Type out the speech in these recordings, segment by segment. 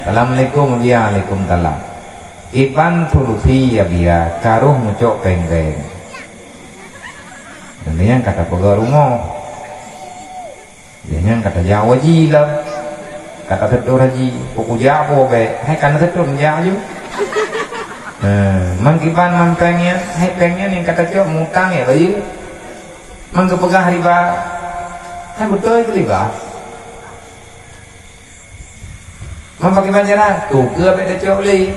Assalamualaikum Waalaikumsalam. Iban solusi ya biar karuh mucok penggen. Ini yang kata pegarungo. Yang kata Jawa jilam. Kata setor haji. Pokok Jawa be. Hai kan setor Jawa. Mangkiban mampengnya. Hai pengen yang kata cok mutang ya bayi. Mangkepegah riba. Hai betul itu riba. Pakai banjaran tuh ke beda cok li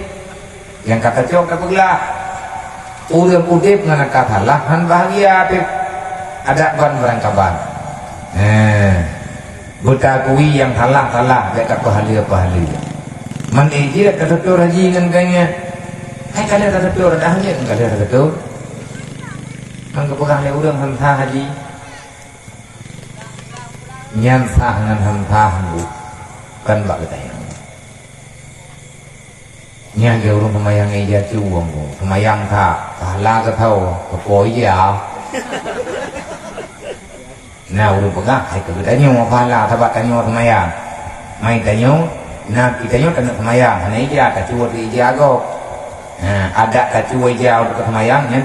yang kata cok tak belah udip dengan kata lahan bahagia pip ada ban berangkaban buta kui yang salah beda pahalia mandi dia kata tu haji dengan kayaknya hai kalian kata tu ada haji kalian kata tu mangga pegang le urang hantah haji nyan sah dengan hantah bu kan bak kita nhà nhiều luôn mà yang nghe ra chưa buồn mà yang thà la cái thâu cái phổi gì à nào được bác hay cứ đánh nhau mà la thà bạn đánh nhau thằng mày à mày đánh nhau na kita nhau thằng mày à này ra cả chua thì ra go ada cả chua ra được thằng mày à nhân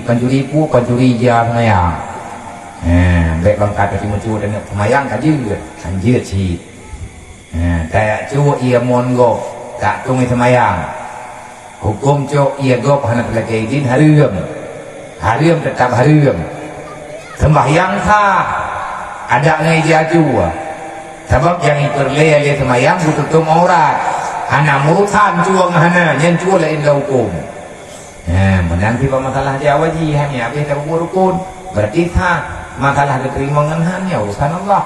pencuri pu pencuri ra thằng mày à baik bangkat cái chua dan thằng mày ăn cả dư thành dư chi kayak chua ia mongo tak tungi semayang hukum cok ia gop hana pelajai din harum tetap harum sembahyang sah ada ngai jaju sebab yang ikut le semayang butuh aurat hana murutan cuang hana yang cua lain hukum menanti masalah Jawa ji hanya beda rukun berarti sah masalah diterima ngan hanya urusan Allah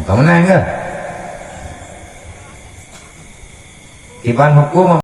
kamu nanya Iban hukum